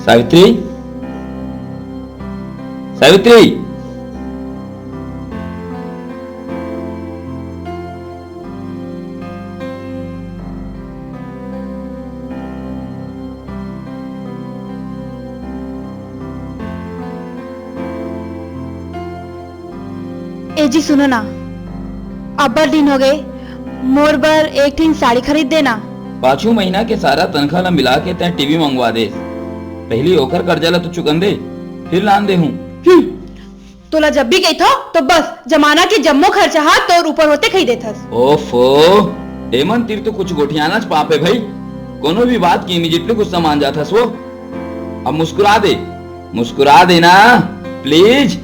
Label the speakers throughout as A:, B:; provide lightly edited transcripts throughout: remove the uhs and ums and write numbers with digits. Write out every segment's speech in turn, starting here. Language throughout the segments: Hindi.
A: सावित्री, सावित्री।
B: ए जी सुनो ना, अब्बर दिन हो गए, मोर बर एक ठीक साड़ी खरीद देना।
A: 5 महीना के सारा तनख्वाह ला मिला के तय टीवी मंगवा दे। पहली ओकर कर्जा ला तो चुकन दे, फिर लान दे हूँ।
B: तोला जब भी गई थो तो बस जमाना के जम्मो खर्चा हाथ तोर ऊपर होते खई देथस।
A: ओफो, एमन तीर तो कुछ गोठियाना पापे भाई। कोनो भी बात की इमीडिएटली कुछ सामान जाथस वो। अब मुस्कुरा दे ना प्लीज।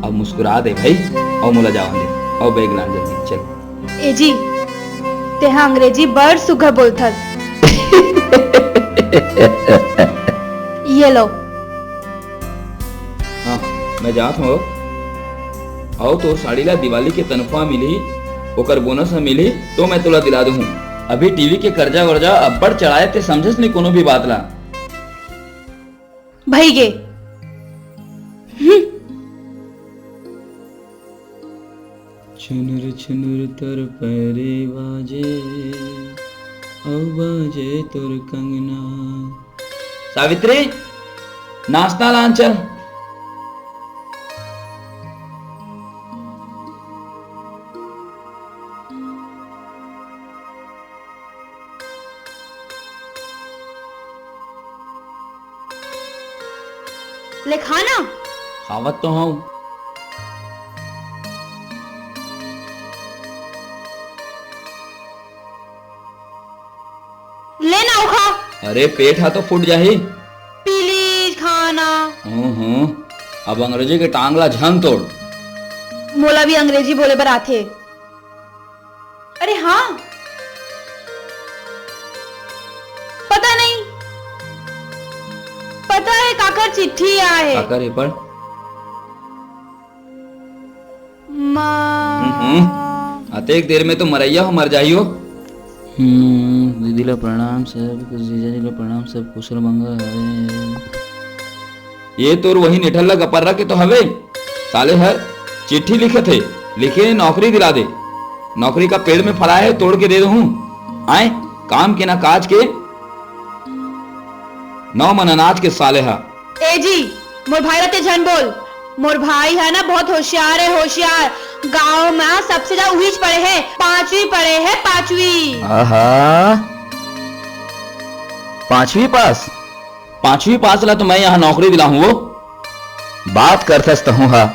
A: अब मुस्कुरा दे भाई और मोला जावन दे और बैग लान जल्दी चल।
B: ए जी तेहा अंग्रेजी बड़ सुघर बोलथस। ये लो।
A: हाँ मैं जात हूँ। आओ तो साड़ी ला दिवाली के तनख्वाह मिली, ओकर बोनस मिली तो मैं तुला दिला दूँ। अभी टीवी के कर्जा वर्जा अब्बड़ चढ़ाए ते समझस नहीं कोनो भी बात ला।
B: भाई गे।
A: छुनुर छुनुर तर पैरे बाजे औ बाजे तोर कंगना। सावित्री नाश्ता लान चल।
B: ले खाना।
A: खावत तो हूँ।
B: लेना उखा।
A: अरे पेट हा तो फूट जाही।
B: प्लीज खाना।
A: अब अंग्रेजी के टांगला झन तोड़।
B: मोला भी अंग्रेजी बोले बर आथे। अरे हाँ, पता नहीं, पता है काकर चिट्ठी आए।
A: काकर पढ़। अतेक देर में तो मरैया हो मर जाइयो। दीदी ला प्रणाम सब, जीजा जी ला प्रणाम सब, कुशल मंगल हवे। ये तोर वही निठल ला गपर्रा के तो हवे। साले हर चिट्ठी लिखे थे, लिखे नौकरी दिला दे। नौकरी का पेड़ में फला है, तोड़ के दे दूं। आए काम के ना काज के, 9 मन अनाज के साले हा।
B: ए जी मोर भाई रहते झन बोल। मोर भाई है ना बहुत होशियार है, होशियार। गांव में सबसे ज्यादा उहीच पढ़े है, 5वीं पढ़े है, 5वीं।
A: आहा, 5वीं पास। 5वीं पास ला तो मैं यहाँ नौकरी दिलाऊं। वो बात करथस तो हूँ हा।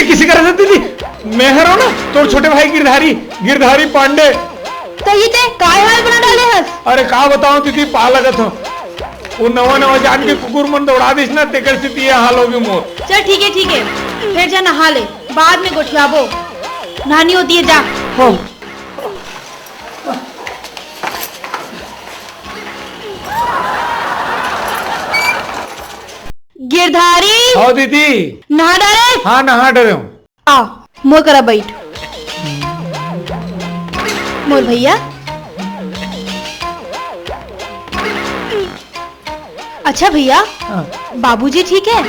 C: किसी का दीदी मैं हरो ना तोर छोटे भाई गिरधारी पांडे।
B: तही ते काय हाल बना डाले हस।
C: अरे का बताऊं दीदी, पा लगत हो वो नवा जान के कुकुर मन दौड़ा दिस ना, तेकर स्थिति ये हाल होगी मोर।
B: चल ठीक है, फिर जा नहा ले, बाद में गोठियाबो। नानी होती है जा।
C: हो
B: गिरधारी।
C: हाँ दीदी।
B: नहा डाले।
C: हाँ नहा डरे हूँ।
B: आ मोर करा बैठ। मोर भैया। अच्छा भैया, बाबूजी ठीक है?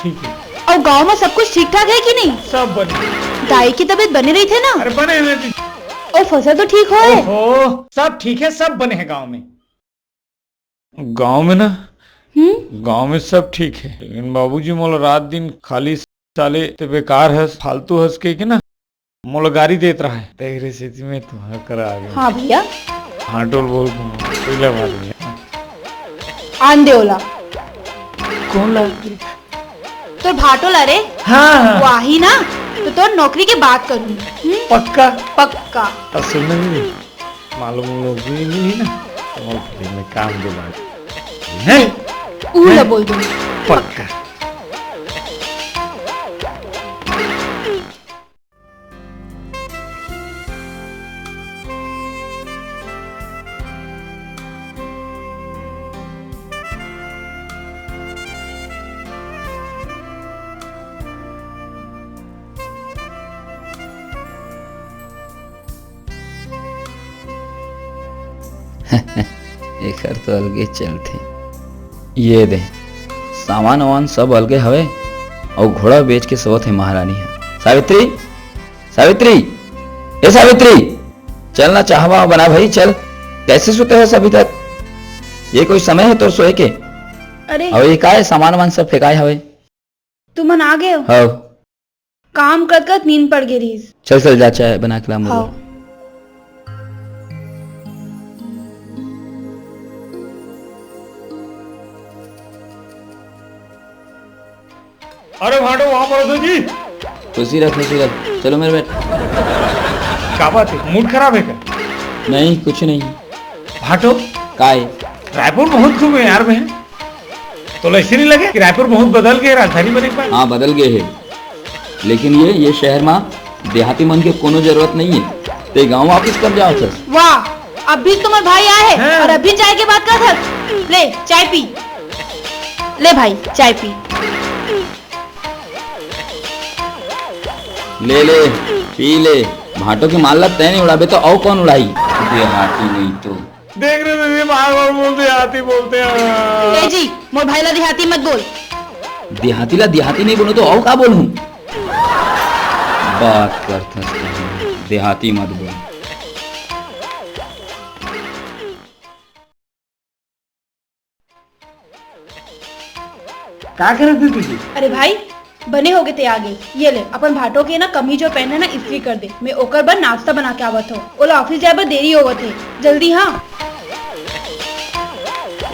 C: ठीक है।
B: और गांव में सब कुछ ठीक ठाक है कि नहीं?
C: सब बने।
B: दाई की तबीयत बनी रही थे ना?
C: अरे बने हैं।
B: और फसल तो ठीक हो?
C: ओहो, सब ठीक है, सब बने हैं गांव में। गांव में ना, गांव में सब ठीक है, लेकिन बाबूजी मोला रात दिन खाली साले ते बेकार हस, फालतू हंस के ना मोला गाड़ी देत रहा है। तेरे स्थिति में तुम्हारा करा आ गया।
B: हाँ भैया।
C: हाँ टोल बोल पहला बात नहीं।
B: आंधे ओला
C: कौन ला?
B: तो भाटोला रे।
C: हाँ
B: वाही ना तो तोर नौकरी की बात करूंगी।
C: पक्का।
B: पक्का।
C: अब सुनना नहीं, मालूम नौकरी मिली ना तो नौकरी में काम दिला है।
B: उला बोल दूंगी।
C: पक्का।
A: एकर तो अलगे चलते। ये दे सामान वामान सब अलगे हवे और घोड़ा बेच के सोत है महारानी है। सावित्री, सावित्री, ए सावित्री, चल ना चाहवा बना भाई चल। कैसे सोते हो अभी तक? ये कोई समय है तोर सोए के?
B: अरे
A: और ये का है सामान वामान सब फेंकाए हवे?
B: तुम आ गए हो?
A: हाँ
B: काम कर कर नींद पड़ गई रही।
A: चल चल जा चाय बना के ला मुझे।
B: हाँ।
C: अरे भाटो वहां पर हो जी।
A: खुशी रख खुशी रख। चलो मेरे बेट।
C: क्या बात है, मूड खराब है क्या?
A: नहीं कुछ नहीं।
C: भाटो
A: काय
C: रायपुर बहुत घूमे यार मैं, तो ऐसे नहीं लगे कि रायपुर बहुत बदल गए, राजधानी बने के बाद?
A: हाँ बदल गए है, लेकिन ये शहर में देहाती मन के कोनो जरूरत नहीं है। ते गांव वापिस कब जाओ सर?
B: वाह अभी तुम्हारे भाई आए हैं और अभी चाय की बात कर सर। ले चाय पी। ले भाई चाय पी।
A: ले ले पी ले। भाटो की माल तय नहीं उड़ाबे तो और कौन उड़ाई? देहाती नहीं तो
C: देख रहे थे बार बार बोलते हैं।
B: ए जी मोर भाई ला देहाती मत बोल।
A: देहाती नहीं बोलूं तो और का बोलूं? बात करता देहाती मत बोल।
C: क्या कर रहे थे दीदी?
B: अरे भाई बने हो गए थे आगे। ये ले अपन भाटो के ना कमीज और पैंट है ना इस्त्री कर दे। मैं ओकर बर नाश्ता बना के आवत हो। ओला ऑफिस जाए बर देरी होवत है। जल्दी हाँ।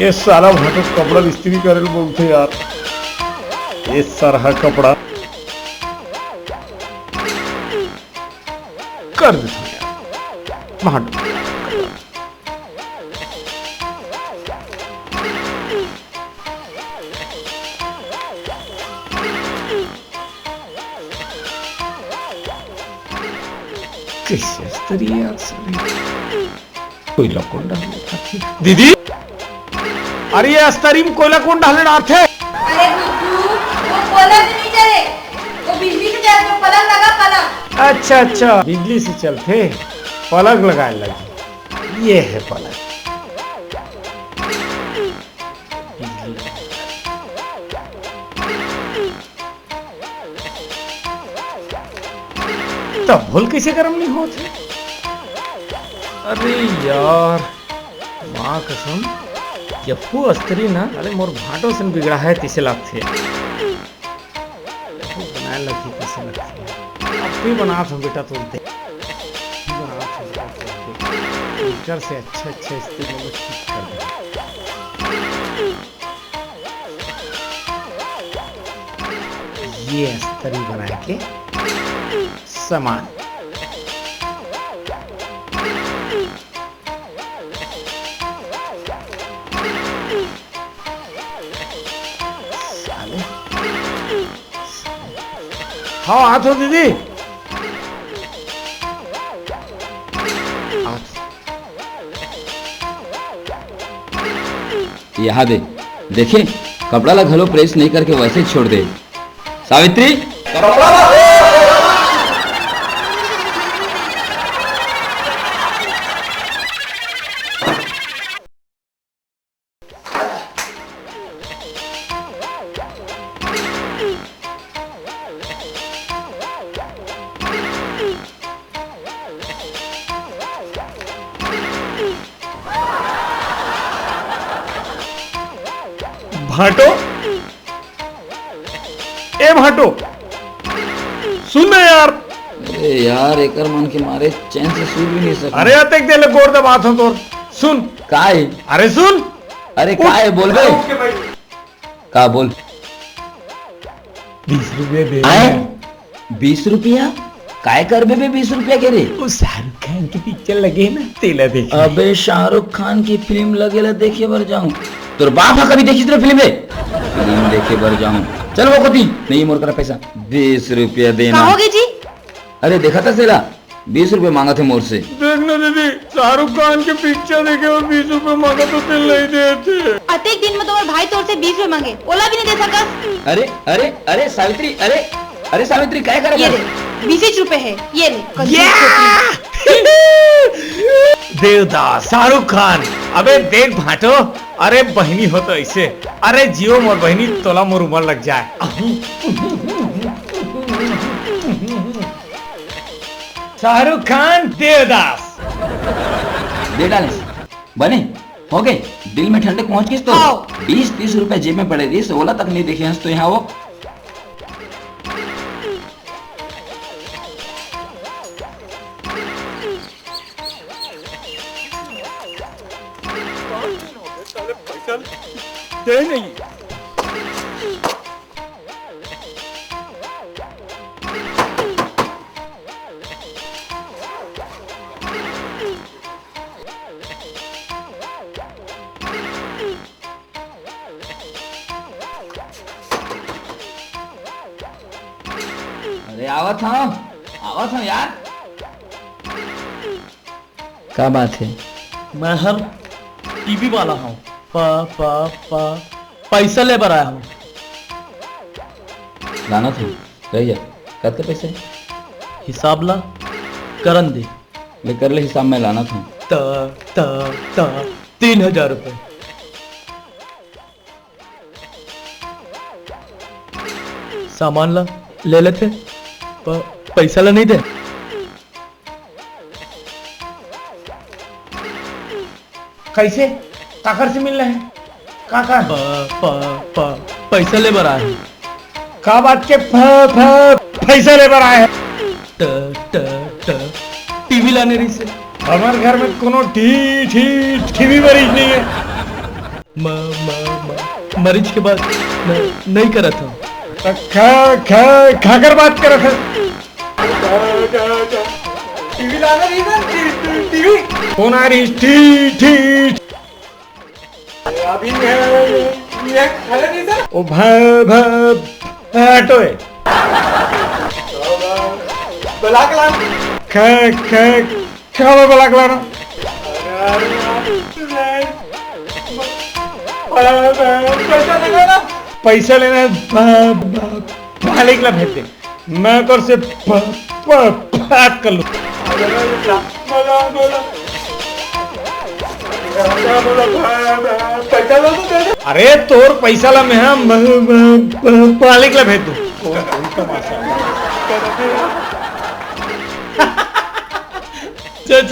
C: ये सारा भाटो कपड़ा इस्त्री करे बोलते यार। ये सारा कपड़ा कर देता यार भाटो। कैसे इस्त्री यार सारी कोयला कौन डालने दीदी? अरे ये अस्तरी में कोयला कौन डालने डालते?
B: अरे वो पलंग नहीं चले, वो बिजली से चलता है। पलंग लगा पलंग।
C: अच्छा बिजली से चलते पलंग लगाए लगे। ये है पलंग। तब भूल कैसे गर्म नहीं होते? अरे यार माँ कसम यफू अस्त्री ना अरे मोर भाटो से बिगड़ा है तीसे लगते बनाए लगती तीसे लगती। अब भी बना था बेटा तो दे इधर से अच्छा स्त्री में ठीक कर दे। ये अस्त्री बना के सामान हाँ हाथ हो दीदी।
A: यहाँ दे देखे कपड़ा ला घलो प्रेस नहीं करके वैसे छोड़ दे। सावित्री कपड़ा ला
C: भाटो ए भाटो सुन ना यार।
A: अरे यार एकर मन के मारे चैन से सो भी नहीं सकता।
C: अरे अतक दे ले गोर दबात हो तोर सुन
A: काय?
C: अरे सुन
A: अरे का है बोल बे, का बोल।
C: 20 रुपया दे
A: आए 20 रुपया काय कर बे 20 रुपया के रे?
C: वो शाहरुख खान की पिक्चर लगे ना तेला देख।
A: अबे शाहरुख खान की फिल्म लगेला देखे बर जाऊं, तोर बाप हा कभी देखी तेरे फिल्म रे? फिल्म देखे बर जाऊं, चल वो कती नहीं मोर करा पैसा 20 रुपया देना।
B: कहोगे जी?
A: अरे देखा था सेला 20 रुपए मांगा थे मोर से।
C: देखना दीदी, शाहरुख खान की पिक्चर देखे और 20 रुपए मांगा तो दिल नहीं देते।
B: अतेक दिन में तुम्हारे भाई तोर से 20 रुपए मांगे, ओला भी नहीं दे सकस।
A: अरे अरे अरे सावित्री, अरे सावित्री क्या कर
B: ये ले 20 रुपए है, ये ले
C: देवदास शाहरुख खान। अबे देख भाटो, अरे बहनी हो तो ऐसे, अरे जियो मोर बहनी तोला मोर उमर लग जाए। शाहरुख खान देवदास
A: दे डाले बने हो गए, दिल में ठंडक पहुंच गई तो। 20-30 रुपए जेब में पड़े थे, 16 तक नहीं देखे हंस तो यहाँ वो।
C: नहीं
A: अरे आवत हूँ यार। क्या बात है?
D: मैं हर टीवी वाला हूँ, पैसा ले बर आया हूँ।
A: लाना था रह करते पैसे
D: हिसाब ला करन दे।
A: ले कर ले हिसाब में लाना था।
D: 3000 रुपए। सामान ला ले लेते, पैसा ला नहीं दे।
C: कैसे काकर से मिल रहे हैं? काका
D: पैसा ले बर आया हूँ।
C: का बात के पैसा ले बर आए हैं?
D: टीवी लाने रही से।
C: हमारे घर में कोनो टीवी मरीज नहीं है।
D: मरीज के बाद नहीं करा था।
C: खाकर बात कर रहा टीवी लाना नहीं था। टीवी कौन आ रही? अभी नहीं था। ओ भाटो है ब्लैक लाना। क्या ब्लैक लाना? पैसा लेना मालिक ला भेज दे, मैं कर से बात कर लूं। अरे तोर पैसा ला मैं मालिक ला भेज दूं।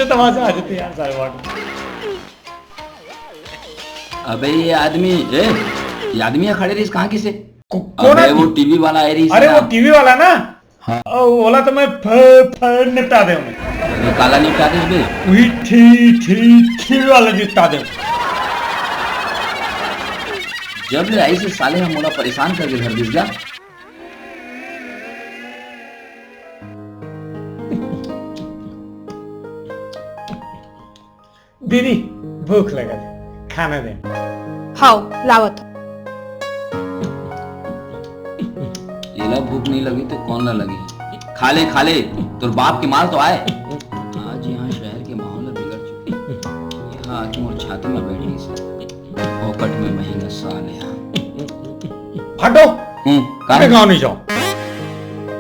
C: तमाशा आ जाते यार सारे बात।
A: अबे ये आदमी खड़े रही कहाँ की से?
C: कौन
A: अबे वो टीवी वाला है रही।
C: अरे वो टीवी वाला ना?
A: हाँ।
C: बोला तो मैं निपटा दे।
A: काला निपटा दे बे।
C: वही टीवी वाला निपटा दे।
A: जब ले आई से साले हम मोला परेशान करके घर दिस जा।
C: दीदी भूख लगा दे, खाना दे।
B: हाउ लावत।
A: एला भूख नहीं लगी तो कौन ना लगी? खा ले तोर बाप के माल तो आए। आज यहाँ शहर के माहौल बिगड़ चुके। यहाँ आके मोर छाती में बैठी से पॉकेट में महंगा साल है।
C: हटो।
A: काहे
C: गाँव नहीं जाओ?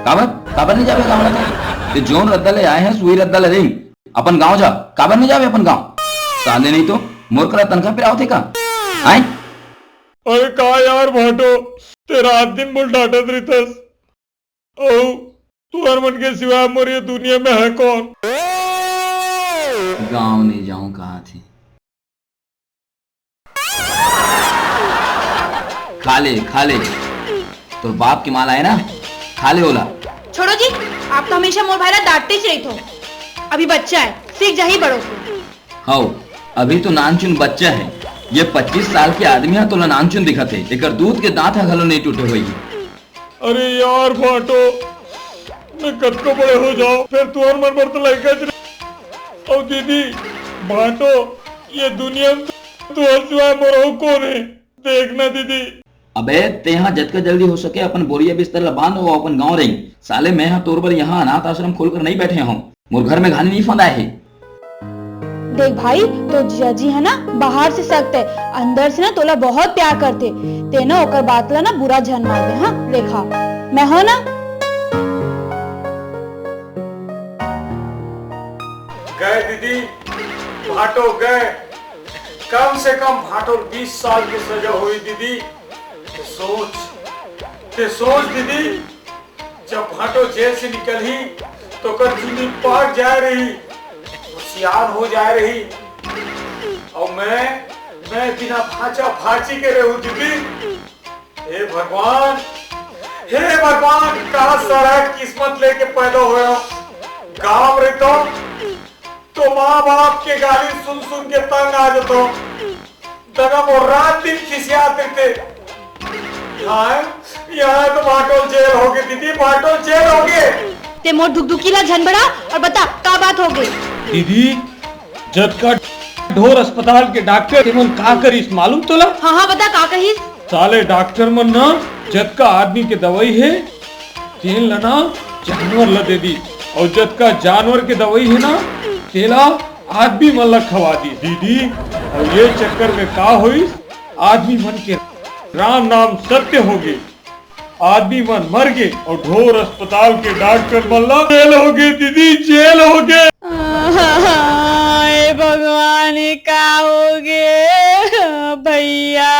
A: काबर नहीं जावे गाँव में? ते जोन रद्दा ले आए हैं सुई रद्दा ले रही अपन गाँव जा। काबर नहीं जावे अपन गाँव? साले नहीं तो मोर करा तनखा पे आओ थे का आए?
C: अरे का यार भाटो, तेरा आठ दिन बोल डाटा रितस। ओ तू हरमन के सिवा मोर ये दुनिया में है कौन?
A: गाँव नहीं जाऊं कहाँ थी? खा ले तो बाप की माल आए ना, खा ले ओला।
B: छोड़ो जी, आप तो हमेशा मोर भाईला डांटते ही रही हो। अभी बच्चा है, सीख जा ही बड़ों को।
A: हाँ अभी तो नानचुन बच्चा है, ये 25 साल के आदमी है तो नानचुन दिखते, एकर दूध के दांत घलो नहीं टूटे हुई।
C: अरे यार भाटो, मैं कद को बड़े हो जाओ फिर तू और मन तो लड़का और दीदी भाटो, ये दुनिया में तू हंसुआ मरो कौन है, देखना दीदी।
A: अबे ते यहाँ जतका जल्दी हो सके अपन बोरिया बिस्तर ला बांध वो अपन गाँव रही। साले मैं यहाँ तोर पर यहाँ अनाथ आश्रम खोलकर नहीं बैठे हूँ, मोर घर में घानी नहीं फंदाए है।
B: देख भाई, तो जीजा जी है ना बाहर से सख्त है, अंदर से ना तोला बहुत प्यार करते। ते ना ओकर बात ला ना बुरा झन मार दे। हाँ देखा मैं हो ना।
C: गए दीदी भाटो गए, कम से कम भाटो 20 साल की सजा हुई दीदी। ते सोच दीदी, जब भाटो जेल से निकली तो कर जिंदगी पार जा रही, होशियार हो जा रही, और मैं बिना भाचा भाची के रहूं दीदी। हे भगवान, हे भगवान, कहा सारा किस्मत लेके पैदा हुआ गांव रे तो माँ बाप के गाली सुन सुन के तंग आ जाता, दगा वो रात दिन खिसियाते थे। यहाँ तो भाटोल जेल हो गए दीदी, भाटोल जेल हो गए।
B: ते मोर दुखदुखीला झन बड़ा और बता का बात हो गई।
C: दीदी जब का ढोर अस्पताल के डॉक्टर मन का करीस मालूम तोला?
B: हाँ बता का कहिस।
C: साले डॉक्टर मन ना जद का आदमी के दवाई है तेल लना जानवर ला दे दी, और जद का जानवर के दवाई है ना तेला आदमी मन ला खवा दी दीदी। और ये चक्कर में का हुई, आदमी मन के राम नाम सत्य हो गए, आदमी मन मर गए और ढोर अस्पताल के डॉक्टर मन ला जेल हो गए दीदी, जेल हो गए।
B: भगवान का हो गए भैया।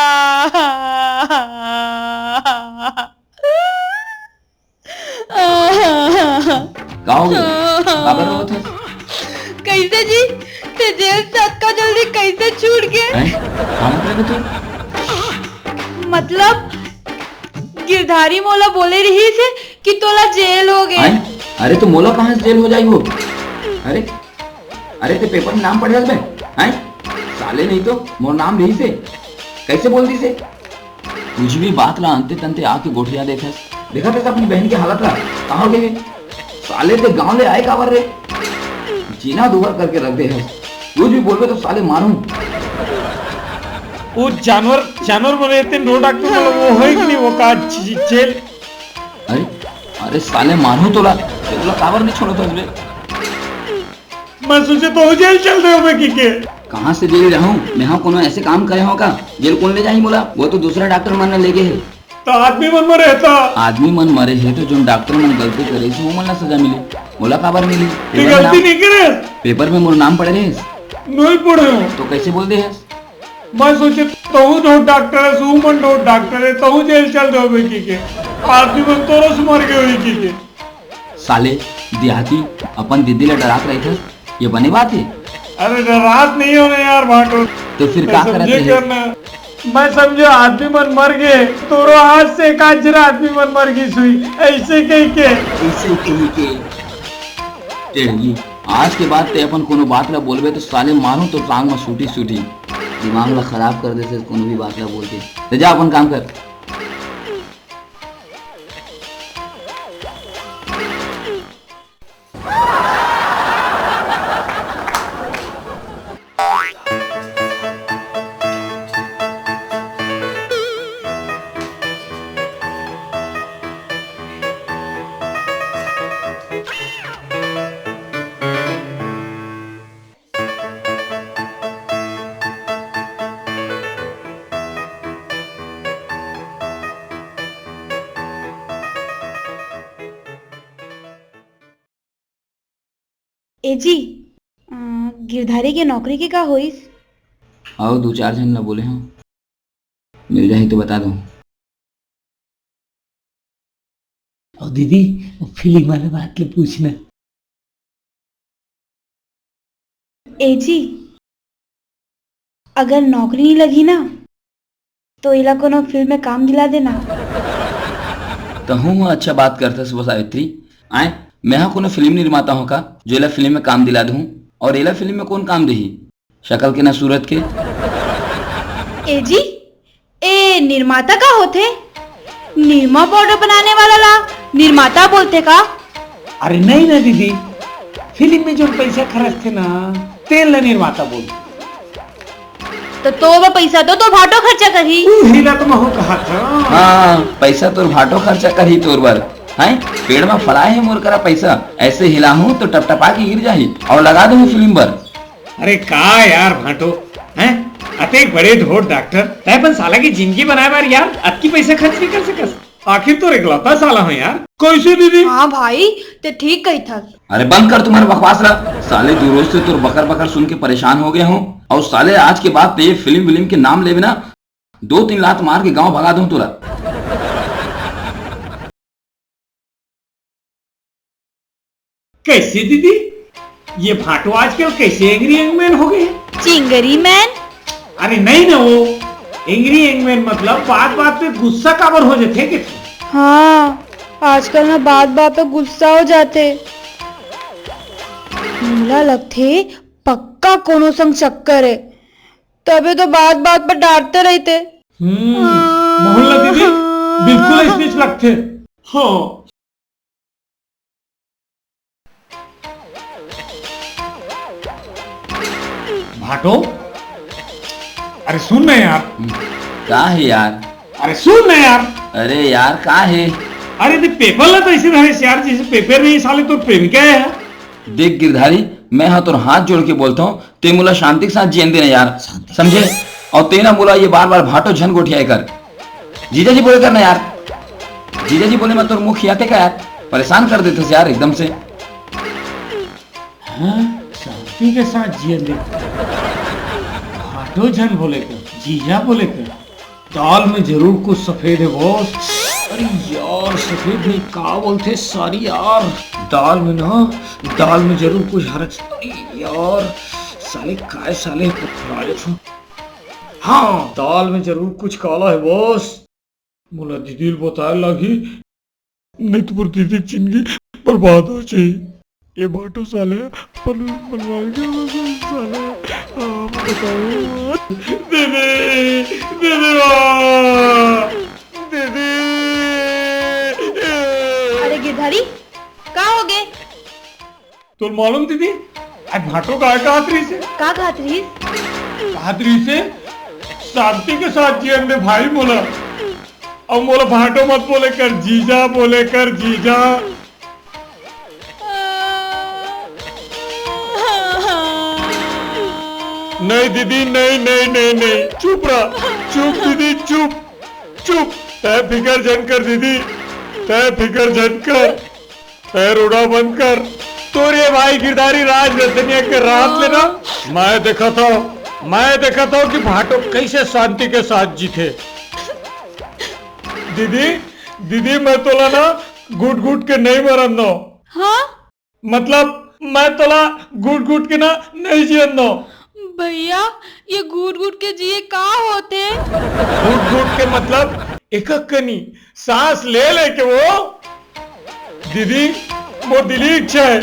A: का हो गया? बाबा रो था।
B: कैसे जी ते जेल से अक्का जल्दी कैसे छूट गए? मतलब गिरधारी मोला बोले रही थे कि तोला जेल हो गए।
A: अरे तो मोला कहाँ से जेल हो जाई हो? अरे ते पेपर में नाम पढ़े बे? साले नहीं तो मोर नाम रही से कैसे बोल दी से? कुछ भी बात ला अंते तंते आके गोठिया देखा थे अपनी बहन की हालत ला कहाँ गए? साले ते गांव ले आए काबर रे? जीना दुबर करके रख दे है, कुछ भी बोलबे तो साले मारूं।
C: वो जानवर बने थे नो डॉक्टर वो है कि नहीं, वो का जेल।
A: अरे साले मारू तोला काबर नहीं छोड़ो तो बे?
C: मैं सोचे तो जेल चल रहे हो मैं की
A: कहाँ से जेल जाऊं मैं? हाँ कोनो ऐसे काम करे हो का जेल कौन ले जाही बोला? वो तो दूसरा डॉक्टर मन ले गए है।
C: तो आदमी मन मरे था,
A: आदमी मन मरे है तो जो डॉक्टर मन गलती करे वो मन सजा मिले, बोला काबर मिली?
C: गलती नहीं करे,
A: पेपर में मोर नाम पढ़े रहे
C: नहीं पढ़े हो
A: तो कैसे बोल दे है?
C: मैं सोचे तहु दो डॉक्टर है, सुमन दो डॉक्टर है, तहु जेल चल रहे हो बेकी के, आदमी मन तोरो से मर गए हुई की के।
A: साले देहाती अपन दीदी ले डरात रहे थे, ये बनी बात है?
C: अरे रात नहीं होने यार भाटो,
A: तो फिर क्या करते हैं?
C: मैं समझो आदमी मन मर गए, तोरो हाथ से काजरा आदमी मन मर गई सुई, ऐसे कह के
A: टेढ़ी। आज के बाद ते अपन कोनो बात ला बोलबे तो साले मारूं तो टांग में सूटी सूटी, दिमाग ला खराब कर देते कोनो भी बात ला बोल के। तो जा अपन काम कर।
B: ए जी गिरधारी के नौकरी के का होइस?
A: आओ 2-4 जन ना बोले हाँ, मिल जाए तो बता दो।
D: और दीदी फिल्म वाले बात ले पूछना।
B: ए जी अगर नौकरी नहीं लगी ना तो इला कोनो फिल्म में काम दिला देना।
A: तो हूँ अच्छा बात करता सुबह सावित्री। आए मैं हाँ कोनो फिल्म निर्माता हूँ का जो इला फिल्म में काम दिला दूँ, और इला फिल्म में कौन काम दही? शक्ल के ना सूरत के।
B: ए जी, ए निर्माता का होते? निरमा पाउडर बनाने वाला ला निर्माता बोलते का?
E: अरे नहीं ना दीदी, फिल्म में जो पैसा खर्चते ना तेल ला निर्माता बोलते।
B: तो वो पैसा तो भाटो खर्चा करी।
E: हिला तो मैं कहा था।
A: हाँ, पैसा तो भाटो खर्चा कर ही तोर बर है। पेड़ में फड़ा है मोर करा पैसा, ऐसे हिला हूँ तो टपटपा के गिर जाही और लगा दूँ फिल्म पर।
E: अरे का यार भाटो हैं, अते एक बड़े ढोर डॉक्टर तय पण साला की जिंदगी बनाए बार यार अतकी पैसे खर्च नहीं कर सकस। आखिर तो इकलौता साला हूँ यार। कैसे दीदी?
B: हाँ भाई, ते ठीक कही था।
A: अरे बंद कर तुम्हारा बकवास रहा साले, दो रोज से तुर बकर बकर सुन के परेशान हो गए हूँ। और साले आज के बाद ये फिल्म के नाम ले बिना 2-3 लात मार के गांव भगा दूं तुरा।
E: कैसे दीदी? ये भाटो आजकल कैसे एंग्री यंगमैन हो गए?
B: चिंगरी मैन?
E: अरे नहीं ना, वो एंग्री यंगमैन मतलब बात बात पे गुस्सा काबर हो जाते कि?
B: हाँ, आजकल ना बात बात पे गुस्सा हो जाते। मुला लगते पक्का कोनो संग चक्कर है, तबे तो बात बात पर डांटते रहते।
E: मोहल्ला दीदी बिल्कुल स्पीच लगते। हाँ भाटो, अरे सुन ना यार।
A: का है यार?
E: अरे सुन ना यार।
A: अरे यार का है?
E: अरे तो पेपर ला तो ऐसे रहे यार जैसे पेपर में साले तो प्रेमिका है।
A: देख गिरधारी, मैं हाँ तो हाथ जोड़ के बोलता हूँ, ते मुला शांति के साथ जियन देना यार, समझे? और तेना बोला ये बार बार भाटो झन गोठिया कर। जीजा जी बोले करना यार, जीजा जी बोले मैं तो मुंह खियाते का यार, परेशान कर देते यार एकदम से।
E: हाँ, शांति के साथ जियन दे। भाटो झन बोले कर, जीजा बोले कर। दाल में जरूर कुछ सफेद है बॉस। अरे यार सफेद नहीं का बोलते सारी यार, दाल में जरूर कुछ हरा। अरे यार साले काय साले पकड़ाले छो। हाँ दाल में जरूर कुछ काला है बॉस। मुला दीदी बताए लगी नहीं तो पर दीदी जिंदगी बर्बाद हो जाए। ये बाटो साले बनवा के साले बताओ। दीदी दीदी
B: अरे गिरधारी, का हो गए?
E: तो मालूम दीदी आज भाटो का खातरी से
B: का खातरी?
E: खातरी से शांति के साथ जीवन में भाई बोला। अब बोला भाटो मत बोले कर जीजा, बोले कर जीजा। नहीं दीदी नहीं चुप रहा, चुप दीदी चुप चुप। तय फिकर जन कर दीदी, तय फिकर जन कर, तय रोड़ा बंद कर। तो रे भाई गिरधारी राज रतनिया के रात लेना मैं देखा था कि भाटो कैसे शांति के साथ जीते। दीदी मैं तोला ना घुट के नहीं मरन दो।
B: हाँ
E: मतलब मैं तोला घुट के ना नहीं जियन दो।
B: भैया, ये घूट के जिए का होते?
E: घुट के मतलब एक कनी सांस ले के वो। दीदी वो दिली इच्छा है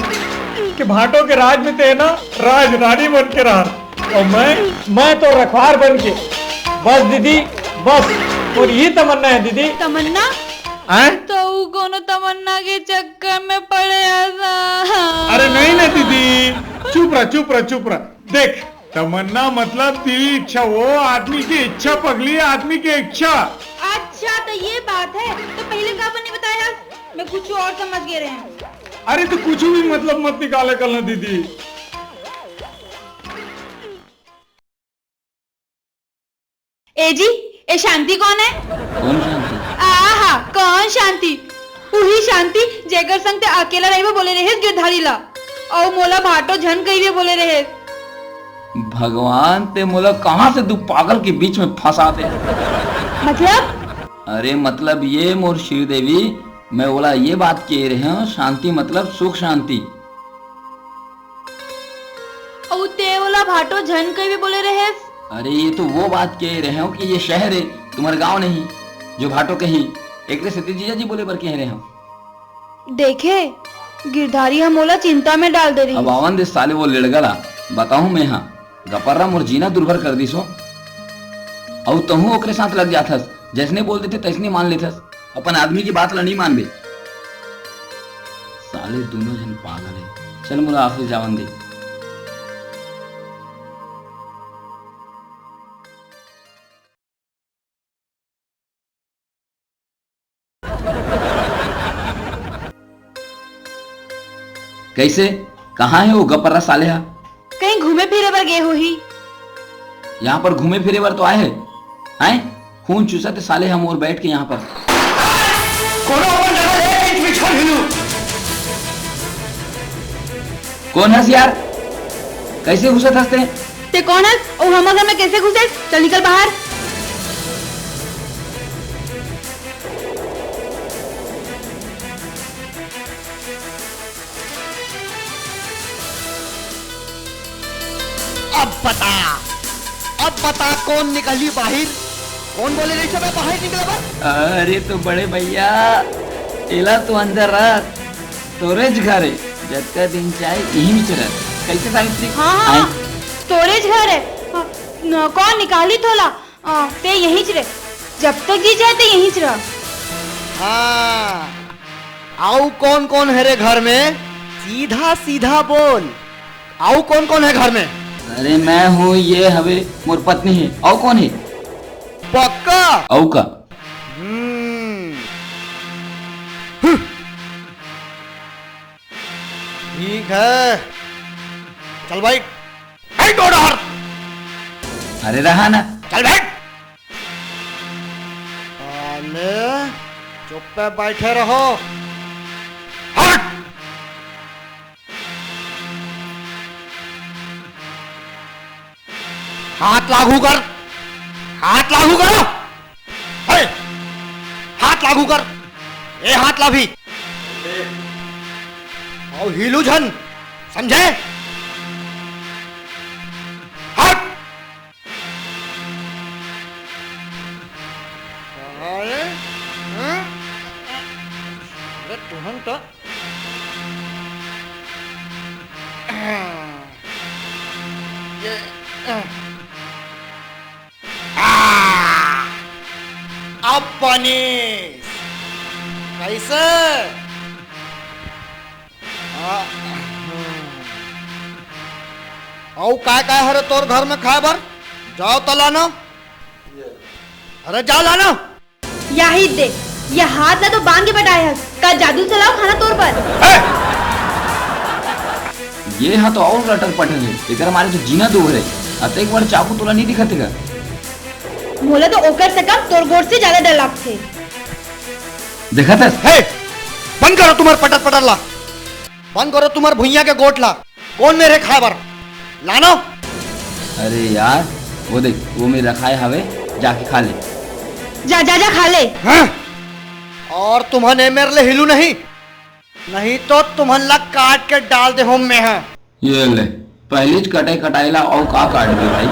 E: कि भाटो के राज में ते ना राज रानी बन के रहा, और मैं तो रखवार बन के। बस दीदी बस, और यही तमन्ना है दीदी।
B: तमन्ना? तो कोनो तमन्ना के चक्कर में पड़े ऐसा।
E: अरे नहीं ना दीदी, चुप रहा। देख तमन्ना मतलब तेरी इच्छा, वो आदमी की इच्छा पगली आदमी की इच्छा।
B: अच्छा तो ये बात है, तो पहले का नहीं बताया? मैं कुछ और समझ गए रहे हैं।
E: अरे तो कुछ भी मतलब मत निकाले करना दीदी।
B: ए जी, ए शांति कौन है?
A: कौन शांति?
B: आहा, कौन शांति? वही शांति जेकर संग ते अकेला रहिबे बोले रहे गिरधारी ला, और मोला भाटो झन कहिबे बोले रहे।
A: भगवान ते मोला कहाँ से दो पागल के बीच में फंसा दे।
B: मतलब?
A: अरे मतलब ये मोर श्रीदेवी, मैं बोला ये बात कह रहे हूँ, शांति मतलब सुख शांति।
B: और ते बोला भाटो झन कहिबे बोले रहे।
A: अरे ये तो वो बात कह रहे हो कि ये शहर है तुम्हारे गांव नहीं, जो भाटो कहीं एक सतीश जीजा जी बोले पर कह रहे हो।
B: देखे गिरधारी हम मोला चिंता में डाल दे रही।
A: अब आवन दे साले वो लड़गला बताऊं मैं, हाँ गपर्रा मोर जीना दुर्भर कर दी सो। और तहु ओकरे साथ लग जाथस, जैसने बोलते थे तैसने मान लेथस, अपन आदमी की बात ला नहीं मानबे। साले दोनों जन पागल है। चल मोला ऑफिस जावन दे। कैसे कहाँ है वो गपरा साले?
B: कहीं घूमे फिरे पर गए हो ही?
A: यहाँ पर घूमे फिरे बार तो आए हैं? खून चूसा थे साले हम और बैठ के यहाँ पर। कौन हंस यार? कैसे घुसत हंसते?
B: ते कौन है और हमारे घर में कैसे घुसे? चल निकल बाहर।
F: अब बता कौन निकली बाहर? कौन बोले नहीं सब बाहर निकला बा?
A: अरे तो बड़े भैया एला तो अंदर रह, तोरेज घर है, जब का दिन चाहे यही में चला। कैसे सावित्री?
B: हाँ स्टोरेज घर है। कौन निकाली थोला? ते यहीं च रहे, जब तक जी जाए ते यहीं च रह।
F: हाँ आओ कौन कौन है रे घर में? सीधा सीधा बोल, आओ कौन कौन है घर में?
A: अरे मैं हूँ, ये हवे मोर पत्नी है। और कौन है?
F: पक्का?
A: औ का?
F: ठीक है, चल भाई बैठ उधर।
A: अरे रहा ना।
F: चल बैठ। अरे चुप पे बैठे रहो। हट। हाथ लागू कर, हाथ लागू करो। हाथ लागू कर, ए हाथ ला भी और हिलू झन, समझे? हट। अरे तुहन तो ये अब बनी कैसे? औ काय हरे तोर घर में खाए बर? जाओ तो लाना। अरे जाओ लाना।
B: यही दे, ये हाथ ना तो बांध के बैठाए है, का जादू चलाओ खाना तोड़ पर।
A: ये हाँ तो और लटर पटर है, इधर हमारे तो जीना दूर है। अत एक बार चाकू तोला नहीं दिखतेगा।
B: मोला तो ओकर से कम तोर गोड़ से ज्यादा डर लगते।
A: देखा था?
F: बंद करो तुम्हारे पटर पटर ला, बंद करो तुम्हारे भुइया के गोट ला। कौन मेरे खाए बर लानो?
A: अरे यार वो देख, वो मेरे रखाए हवे, जाके खा ले।
B: जा जा जा खा ले।
F: हाँ? और तुम्हारे मेरे लिए हिलू नहीं, नहीं तो तुम्हारे ला काट के डाल दे हम में है।
A: ये ले पहले कटे कटाइला और का काट दे भाई।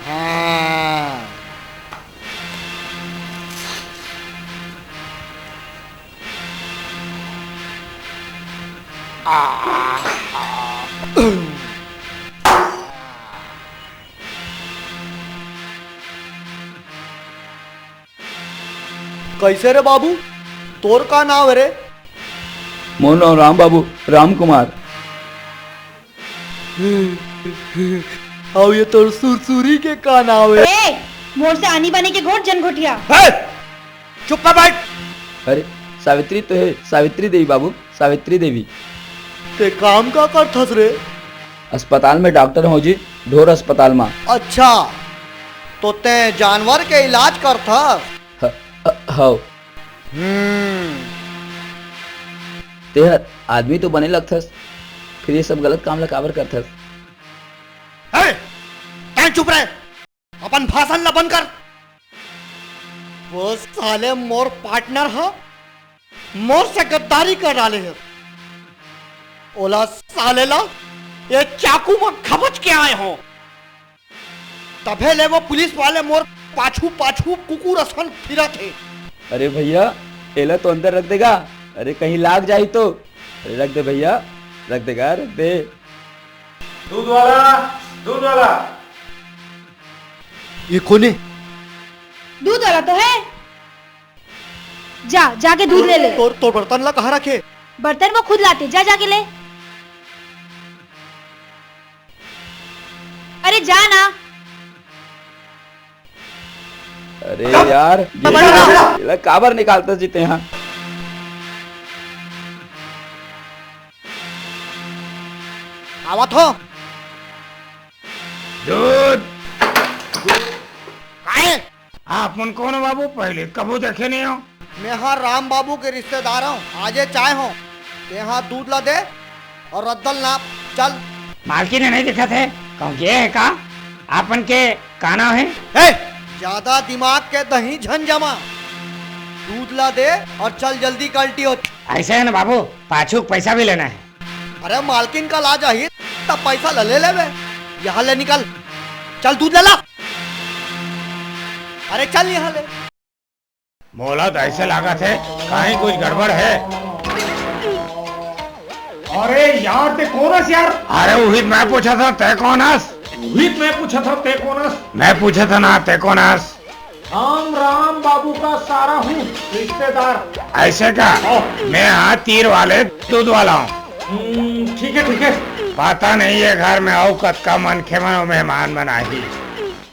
F: हाँ। कैसे रे बाबू, तोर का नाम है रे?
A: मोर नाम राम बाबू, राम कुमार।
F: और ये तोर सुरसुरी के का नाम है?
B: ए, मोर से आनी बानी के घोट जन घोटिया।
F: चुप पे बैठ।
A: अरे सावित्री तो है, सावित्री देवी बाबू, सावित्री देवी।
F: ते काम का करथस रे?
A: अस्पताल में डॉक्टर हो जी, ढोर अस्पताल में।
F: अच्छा तो ते जानवर के इलाज करथा?
A: हो। ते आदमी तो बने लगथस, फिर ये सब गलत काम ला काबर करथस?
F: चुप रहे, अपन भाषण ला बंद कर। वो साले मोर पार्टनर है, मोर से गद्दारी कर डाले है। ओला साले ला ये चाकू में खबच के आए हो, तभे ले वो पुलिस वाले मोर पाछू पाछू कुकुर असन फिरा थे।
A: अरे भैया एला तो अंदर रख देगा, अरे कहीं लाग जाई तो। अरे रख दे भैया, रख देगा, रख दे।
C: दूध वाला, दूध वाला।
F: ये कौन है?
B: दूध वाला तो है, जा जाके दूध ले ले।
F: तो बर्तन ला कहाँ रखे?
B: बर्तन वो खुद लाते, जा जाके ले। अरे जा ना।
A: अरे यार ये काबर निकालता जीते यहाँ।
F: आवत हो
C: दूध।
F: काहे?
C: आप मन कौन हो बाबू? पहले कबू देखे नहीं हो।
F: मैं हाँ राम बाबू के रिश्तेदार हूँ, आजे चाय हो ते हाँ दूध ला दे और रद्दल नाप चल।
C: मालकी ने नहीं दिखा थे, कौन ये है का? आपन के काना है?
F: ए, ज्यादा दिमाग के दही झन जमा, दूध ला दे और चल जल्दी कल्टी हो।
C: ऐसे है ना बाबू, पाछू पैसा भी लेना है।
F: अरे मालकिन का ला जाही तब पैसा ले ले बे। यहाँ ले निकल, चल दूध ले ला। अरे चल यहाँ ले।
C: मोला तो ऐसे लगा थे कहीं कुछ गड़बड़ है। अरे यार ते कौन है यार? अरे वही मैं पूछा था, ते कौन है? वही मैं पूछा था, ते कौन है? मैं पूछा था ना, ते कौन है? हम राम बाबू का सारा हूँ रिश्तेदार। ऐसे का? मैं हाँ तीर वाले दूध वाला हूँ। ठीक है ठीक है। पता नहीं है घर में आओ कद का मन खेमा मेहमान बना ही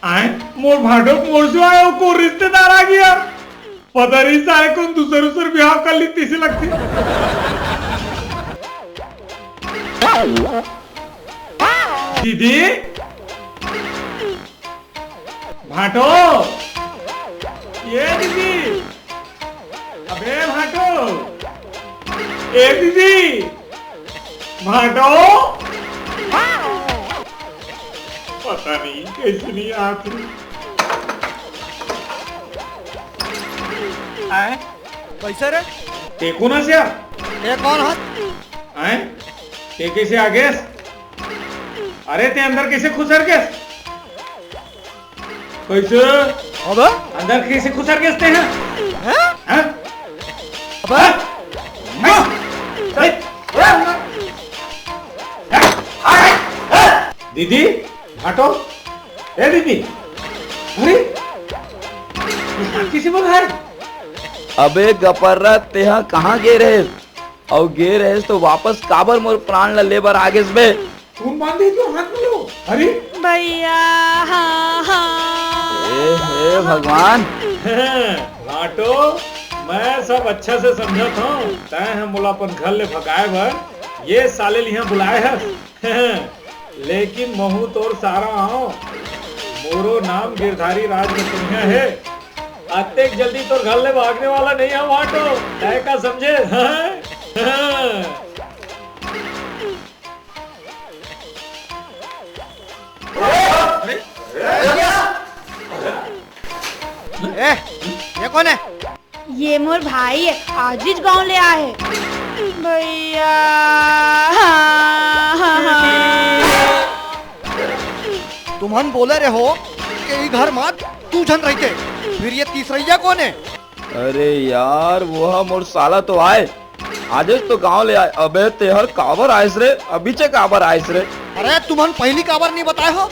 C: आए। मोर भाटो मोर से आयो को रिश्तेदार आ गया। पता नहीं सारे कौन दूसरे ब्याह कर ली तीसरी लगती। दीदी भाटो, ये दीदी, अबे भाटो, ए दीदी भाटो। पता नहीं कैसे नहीं आती।
F: कैसे रे?
C: ते कौन है यार?
F: ये कौन है?
C: हैं? ते कैसे आ गए? अरे ते अंदर कैसे खुसर गए? कैसे?
F: अबे
C: अंदर कैसे खुसर गए ते हैं? हैं?
F: अबे
C: दीदी हटो। ए दीदी, अरे किसी बोल है?
A: अबे गपर्रा तेहा कहाँ गे रहे? और गे रहे तो वापस काबर मोर प्राण ला लेबर आगे बे।
C: तुम बांधे तो हाथ में लो। अरे
B: भैया हाँ हाँ।
A: हे भगवान।
C: हटो, मैं सब अच्छा से समझत हूँ। तय हम बोला अपन घर ले भगाए भर ये साले लिया बुलाए है। लेकिन महू तोर सारा आओ, मोरो नाम गिरधारी राज में तुम्हें है। अतेक जल्दी तो घर ले भागने वाला नहीं है वाटो, तय का समझे?
F: ए, ये कौन है?
B: ये मोर भाई है, आज ही गाँव ले आए भैया हाँ हाँ हाँ।
F: तुमहन बोले रहे हो कि घर मात तू झन रहते, फिर ये तीसरैया कौन है?
A: अरे यार वो मोर साला तो आए, आज तो गांव ले आए। अबे तेहर काबर आयस रे? अभी चे काबर आयस रे?
F: अरे तुमहन पहली काबर नहीं बताए हो?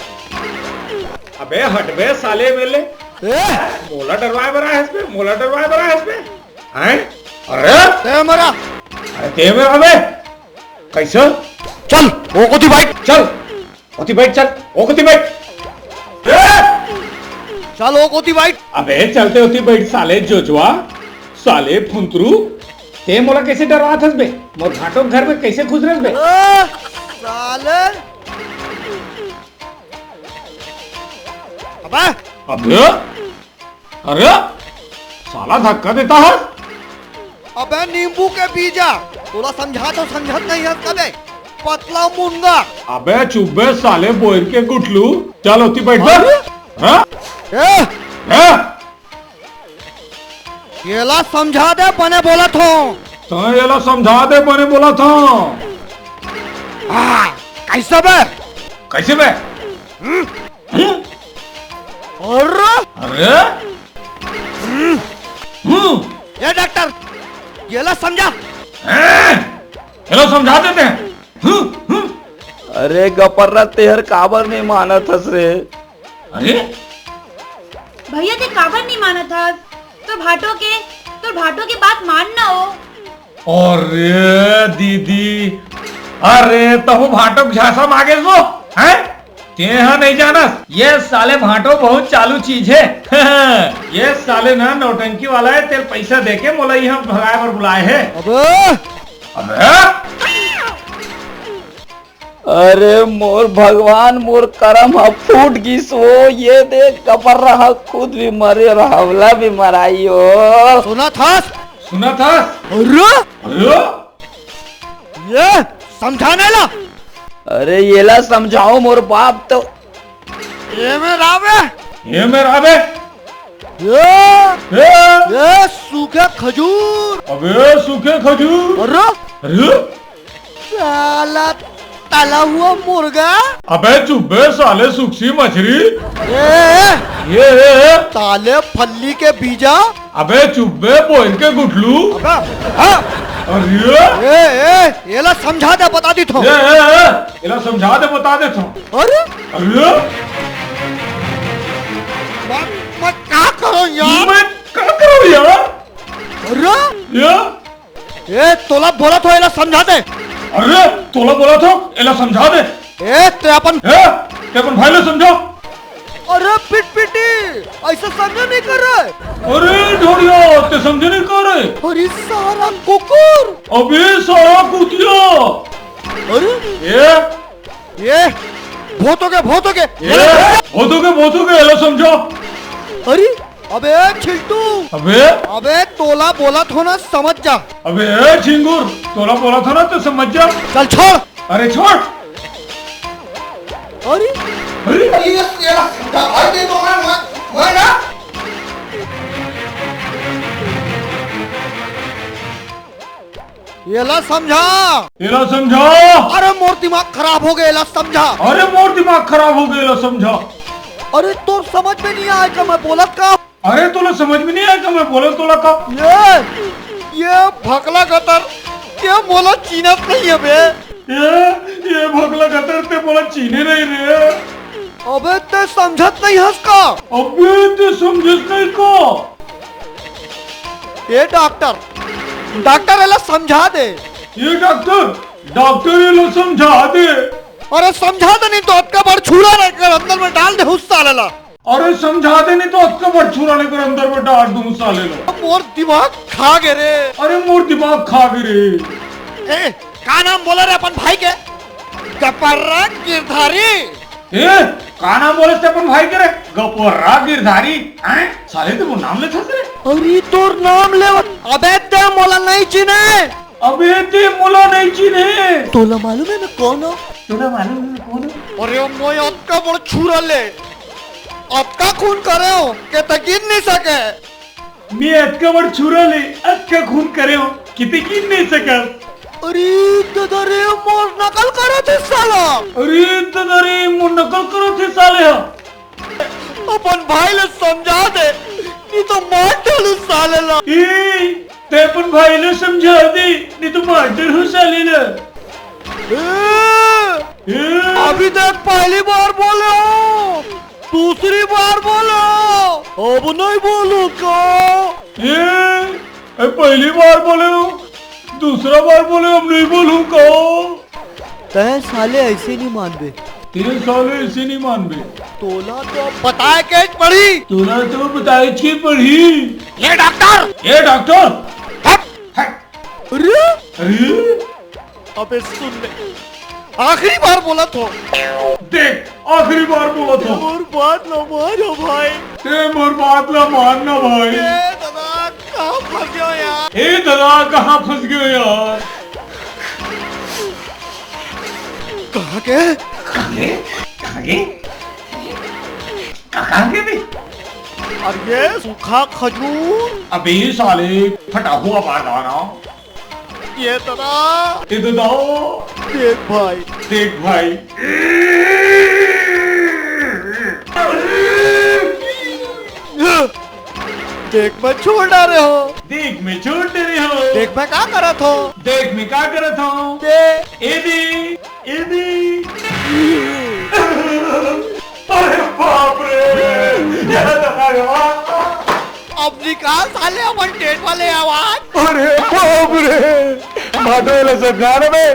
C: अबे हट बे साले मेले, मोला डरवाए बरा है इसपे, मोला डरवाए बरा है इसपे। हैं? अरे
F: ते मरा।
C: अरे ते में अबे कैसे?
F: चल वो कोती बाइक,
C: चल ओती बैठ, चल ओ कोती बैठ।
F: चल वो कोती बाइक।
C: अबे चलते होती बैठ साले जोजवा, साले फुंतरू। ते मोला कैसे डरवा थस बे? मोर घाटो घर में कैसे घुस रहे बे?
F: साले अबे
C: अबे अरे साला धक्का देता है।
F: अबे नींबू के बीजा, थोड़ा समझा तो समझत नहीं है कबे, पतला मुंगा।
C: अबे चुप बे साले बोर के गुटलू, चल होती बैठ बे। हाँ?
F: येला समझा दे बने बोला था।
C: तो ये समझा दे बने बोला था।
F: कैसे बे?
C: कैसे बे?
F: अरे
C: अरे
F: ये डॉक्टर ये ला समझा।
C: चलो समझा देते हैं।
A: अरे गपर्रा तेहर काबर नहीं माना थस रे।
C: अरे
B: भैया ते काबर नहीं माना था तो भाटो के बात मानना हो।
C: अरे दीदी, अरे तब भाटो झांसा मांगे सो हैं? तेहा नहीं जाना, ये साले भाटो बहुत चालू चीज है। ये साले ना नौटंकी वाला है, तेल पैसा देके मोला यहाँ भगाए पर बुलाए है। अबे
A: अरे मोर भगवान मोर करम ह फूट गिस हो। ये देख कपर रहा, खुद भी मरे रहवला भी मराई हो।
F: सुना था।
C: अरे
F: ये समझाने ला।
A: अरे ये ला समझाओ मोर बाप तो।
F: ये मेरा बे ये सूखे खजूर।
C: अबे सूखे खजूर। अरे
F: साला तला हुआ मुर्गा।
C: अबे चुब्बे साले सुखसी मछली।
F: ये
C: ये
F: ताले फल्ली के बीजा।
C: अबे चुब्बे बोल के गुटलू। अरे
F: ये ला समझा दे बता दी थो।
C: ये समझा दे बता दे तो।
F: अरे मैं क्या करूं यार।
C: मैं क्या करूं यार।
F: अरे ये तोला बोला तो ये ला समझा दे।
C: अरे तोला बोला तो एला समझा दे।
F: ते अपन
C: भाई ले समझो।
F: अरे पिटी ऐसा समझा नहीं कर रहा।
C: अरे ढोड़िया ते समझे नहीं कर रहे।
F: अरे सारा कुकुर।
C: अबे सारा कुतिया।
F: अरे ये भोतोगे एला समझो। अरे अबे छिल्टू। अबे तोला बोला थो ना समझ जा।
C: अबे झिंगुर तोला बोला था ना तो समझ जा।
F: चल छोड़।
C: अरे छोड़।
F: अरे ये ला समझा।
C: अरे
F: मोर दिमाग खराब हो गया समझा।
C: अरे मोर दिमाग खराब हो गया समझा।
F: अरे तो समझ में नहीं आया मैं बोलत का।
C: अरे तोला समझ में नहीं आया कि मैं बोले तोला का।
F: ये भकला गतर ये बोला चीनत नहीं है बे।
C: ये भगला गतर ते बोला चीने नहीं रे।
F: अबे ते समझत नहीं हंस का।
C: अबे ते समझत नहीं का।
F: ये डॉक्टर एला समझा दे।
C: ये डॉक्टर एला समझा दे।
F: अरे समझा दे नहीं तो आपका बड़ छुरा लेकर अंदर में डाल दे उस साले ला।
C: अरे समझा दे नहीं तो आपका बड़ छुरा लेकर अंदर में डाल दूं साले ला।
F: मोर दिमाग खा गए रे।
C: अरे मोर दिमाग खा गए रे।
F: का नाम बोला रे अपन भाई के। गपर्रा गिरधारी।
C: का नाम बोले अपन भाई के रे। गपर्रा गिरधारी। साले तो वो नाम ले था रे।
F: अरे तोर नाम ले। अबे ते मोला नहीं चिने। तोला मालूम है मैं कौन हूँ। अरे मोय आपका बड़ छुरा ले। आपका खून करे हो के तक गिन नहीं सके।
C: मैं आपका बड़ छुरा ले आपका खून करे हो कितने गिन नहीं सका।
F: अरे दादारे मोर नकल करे थे साला। अपन भाई ले समझा दे नहीं तो मार डालू साले ला।
C: ते अपन भाई ले समझा दे नहीं तो मार डालू साले ला।
F: अभी तक पहली बार बोले हो दूसरी बार बोलो अब नहीं बोलो का।
C: पहली बार बोले हो दूसरा बार बोले अब नहीं बोलूंगा।
F: तय साले ऐसे नहीं मानबे।
C: तेरे साले ऐसे नहीं मानबे।
F: तोला तो बताए के पढ़ी।
C: तोला तो बताए के पढ़ी।
F: ये डॉक्टर
C: अरे
F: अबे सुन ले आखिरी बार बोला तो।
C: देख आखिरी बार बोला था।
F: और बात ना मानो भाई।
C: ते मोर बात ना मानना भाई।
F: दादा कहाँ फंस गए यार।
C: दादा कहाँ फंस गए यार।
F: कहाँ के
C: भी।
F: अरे सूखा खजूर।
C: अबे साले फटा हुआ बारदाना।
F: ये दादा देख भाई। देख मैं छोड़ डाले हो।
C: देख मैं छोड़ दे रही हो।
F: देख मैं क्या करत हो।
C: देख मैं क्या करत हूँ। एदी एदी। अरे बाप रे,
F: अब निकाल साले अपन टेट वाले आवाज।
C: अरे बाप रे, माधो समझाने में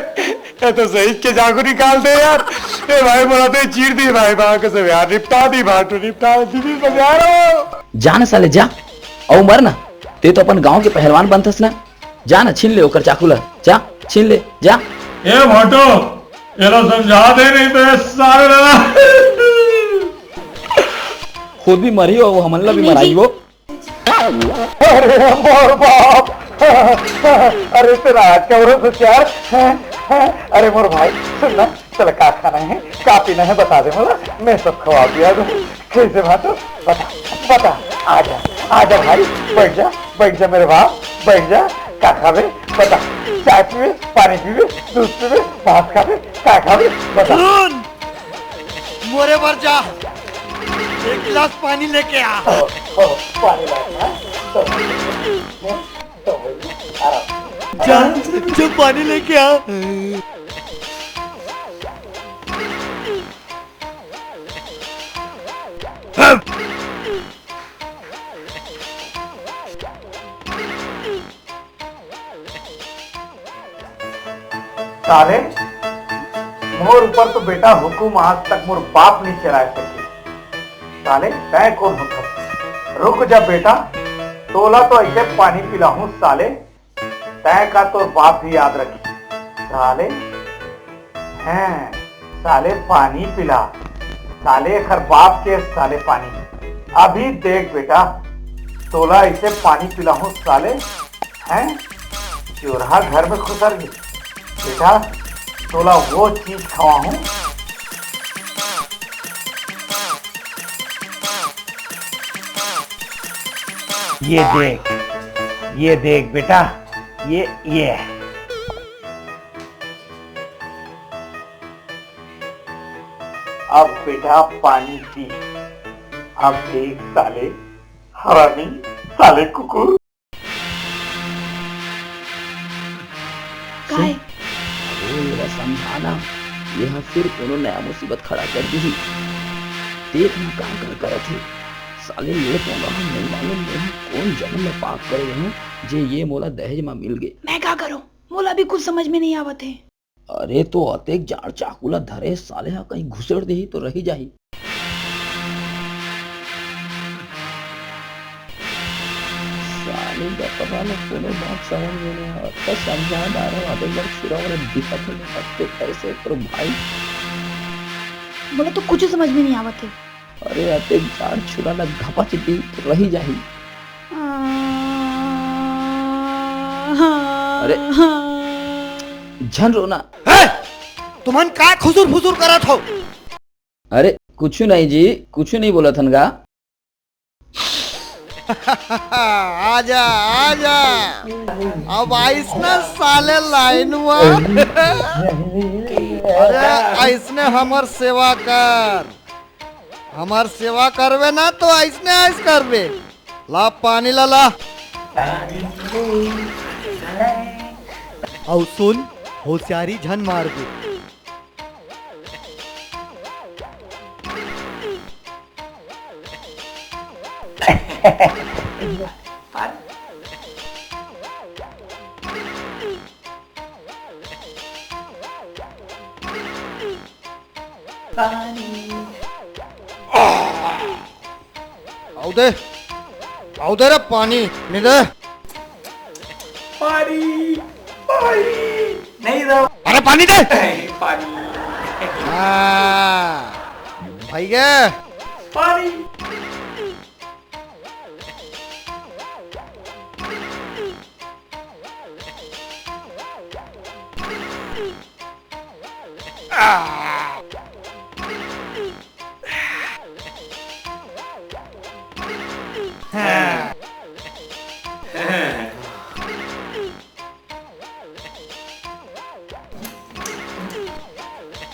C: ये तो सही के जागो निकाल दे यार। ए भाई बोला तो चीर दी भाई, वहां के सब यार निपटा दी, भाटू निपटा दी, समझा रहा हूँ।
A: जा ना साले जा, और मर ना, ते तो अपन गांव के पहलवान बनथस ना, जा ना छीन ले ओकर चाकू ला, जा छीन ले जा।
C: ए भाटो ये लो समझा दे, नहीं तो ये सारे ना
A: खुद भी मरी हो, वो हमला भी मराई हो।
C: अरे मोर बाप, अरे तेरा चौरों से यार। अरे मोर भाई सुन ना, चल क्या खाना है क्या पीना है बता दे, मोला मैं सब खवा पिया दूं। कैसे भाटो बता बता, आजा भाई, बैठ जा मेरे बाप, बैठ जा। क्या खावे बता, चाय पीवे, पानी पीवे, दूध पीवे, भात खावे, क्या खावे बता।
F: सुन, मोरे पर जा, एक गिलास पानी लेके आ।
C: पानी लाया
F: जा, जो पानी लेके आ।
C: साले मोर ऊपर तो बेटा हुकुम आज तक मोर बाप नहीं चला सके। साले तय कौन हुक्म, रुक जा बेटा, तोला तो ऐसे पानी पिला हूं साले, तय का तो बाप भी याद रखी। साले हैं साले पानी पिला, साले खर बाप के साले पानी। अभी देख बेटा, तोला ऐसे पानी पिला हूं साले, हैं चूल्हा घर में खुसर गई बेटा, तोला वो चीज खवा हूं। ये देख बेटा, ये अब बेटा पानी पी। अब देख साले हरामी, साले कुकुर।
B: काहे?
A: समझाना, यह फिर कोनो नया मुसीबत खड़ा कर दी। देख ना काम कर थे साले, ये मोला हम नहीं मालूम नहीं कौन जन्म में पाप करे हूँ जे ये मोला दहेज में मिल गए।
B: मैं क्या करूं, मोला भी कुछ समझ में नहीं आवत है।
A: अरे तो अतेक जाड़ चाकूला धरे साले हा कहीं घुसेड़ दे तो रही जाही। साले का पता न कोनो बात समझ में नहीं आवत, तो समझा डाल रहा हूँ अतेक बार छुरा वाला दिखत नहीं अतेक कैसे करो भाई।
B: बोला तो कुछ समझ में नहीं आवत है।
A: अरे अतेक जाड़ छुरा ला घपच दी तो रही जाही। अरे झन रोना।
F: तुमन का खुसुर फुसुर करत हो।
A: अरे कुछ नहीं जी, कुछ नहीं बोला थनगा।
F: आजा आजा, अब आइस ना साले लाइन हुआ। अरे ऐसने हमर सेवा कर, हमार सेवा करवे ना तो ऐसने ऐस करवे। ला पानी ला। और सुन, होशियारी झन मार दे। आओ दे रे पानी नहीं दे।
C: पानी नहीं दो।
F: अरे पानी दे।
C: पानी
F: भाई गे
C: पानी।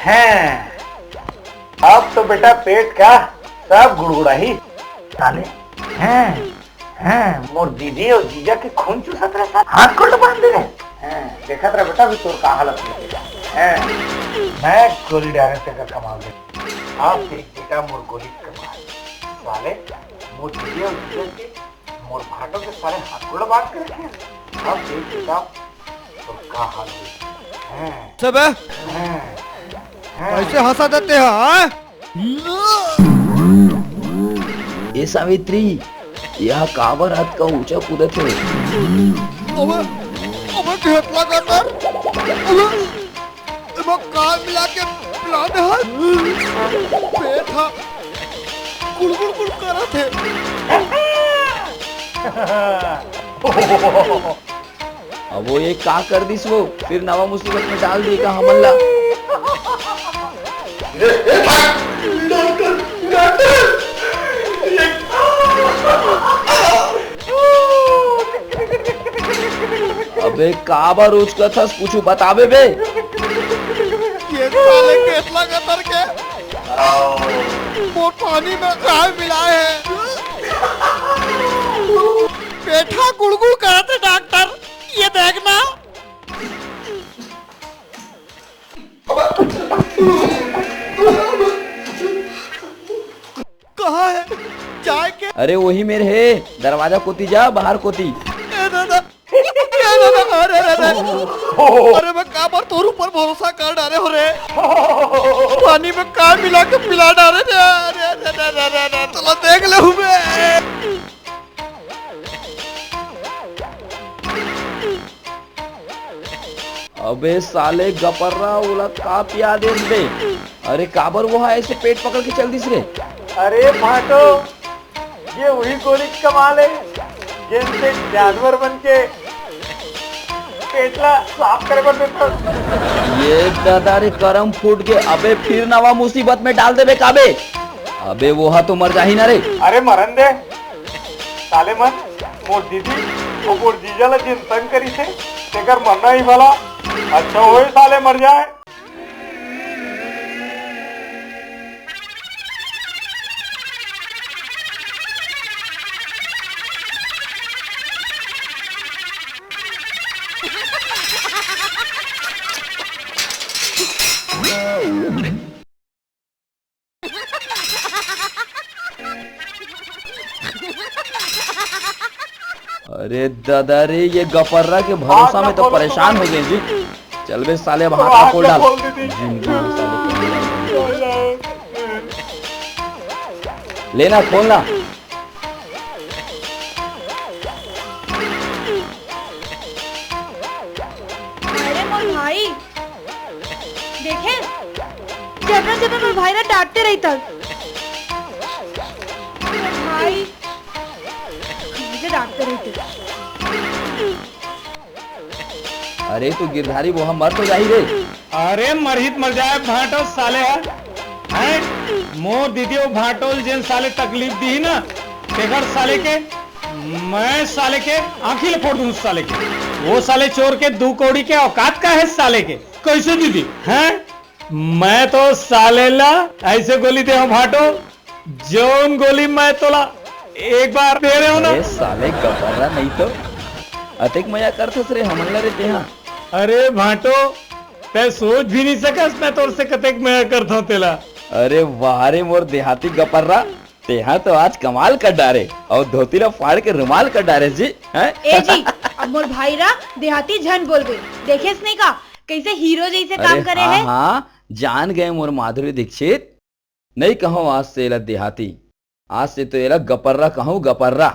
C: हैं अब तो बेटा पेट का सब गुड़गुड़ा ही साले हैं
E: हैं मोर दीदी और जीजा के खून चूसत रहे, हाथ को बांध दे रहे हैं। देखत रहे बेटा भी तोर का हालत है। मैं गोली डाले से का कमाल दे, आप देख बेटा मोर गोली कमाल साले मोर दीदी और जीजा के मोर भाटो के सारे हाथ को बांध के रखे। आप देख बेटा तोर का हाल है।
F: सब ऐसे हंसा देते हैं।
A: ये सावित्री, यह काबर हाथ का ऊंचा कूदत है।
F: अबे घेतला का सर, वो काल मिला के पिला दे हाथ, पेट हा गुड़गुड़ गुड़ करा थे।
A: अब वो ये का कर दिस वो, फिर नवा मुसीबत में डाल देगा हमला। अबे काबा रोज का था पूछू बताबे बे।
F: ये साले केतला का तर के वो पानी में काय मिलाए है, पेठा गुड़गुड़ करते डॉक्टर, ये देखना। कहाँ है चाय के?
A: अरे वही मेरे है, दरवाजा कोती जा, बाहर कोती।
F: अरे मैं काबर तोर ऊपर भरोसा कर डाले हो रे, पानी में काय मिला के पिला डाले रे। अरे चलो देख ले हूँ।
A: अबे साले गपर्रा उला का पिया दे बे। अरे काबर वो है ऐसे पेट पकड़ के चल दिस रे।
E: अरे भाटो ये वही गोली कमाल है जिनसे जानवर बन के पेटला साफ करे बन देता।
A: ये दादा रे करम फूट के, अबे फिर नवा मुसीबत में डाल दे बे काबे। अबे वो हा तो मर जा ही ना रे।
E: अरे मरन दे साले मन, मोर दीदी और मोर जीजा ला जिन तंग करी थे तेकर मरना ही भला अच्छा होए साले मर जाए।
A: अरे दादा रे ये गपर्रा के भरोसा में तो परेशान हो गए जी। चल बे साले अब हाथ का खोल डाल। लेना खोलना।
B: अरे मोर भाई देखे, जब मोर भाई ना डांटते रही तक भाई मुझे डांटते रही थी।
A: अरे तू गिरधारी वो हम मर तो जाही रे।
C: अरे मरहित मर जाए भाटो साले हैं। मोर दीदी वो भाटोल जिन साले तकलीफ दी ना तेगर साले के मैं साले के आंखी फोड़ दूं साले के। वो साले चोर के दू कौड़ी के औकात का है साले के। कैसे दीदी हैं? मैं तो साले ला ऐसे गोली दे भाटो जोन गोली मैं तोला एक बार दे रहे हो ना।
A: अरे साले गपर्रा नहीं तो अतिक मजा करथस रे हमला रे तेहा।
C: अरे भाटो ते सोच भी नहीं सकस मैं तोर से कतेक मैं करता हूं तेला।
A: अरे वाह रे मोर देहाती गपर्रा, तेहा तो आज कमाल कर डारे और धोतीला फाड़ के रुमाल कर डारे जी हैं।
B: ए जी अब मोर भाई रा देहाती झन बोल गए, देखे नहीं का कैसे हीरो जैसे काम करे है।
A: हाँ जान गए मोर माधुरी दीक्षित, नहीं कहो आज से एला देहाती, आज से तो एला गपर्रा कहूँ गपर्रा।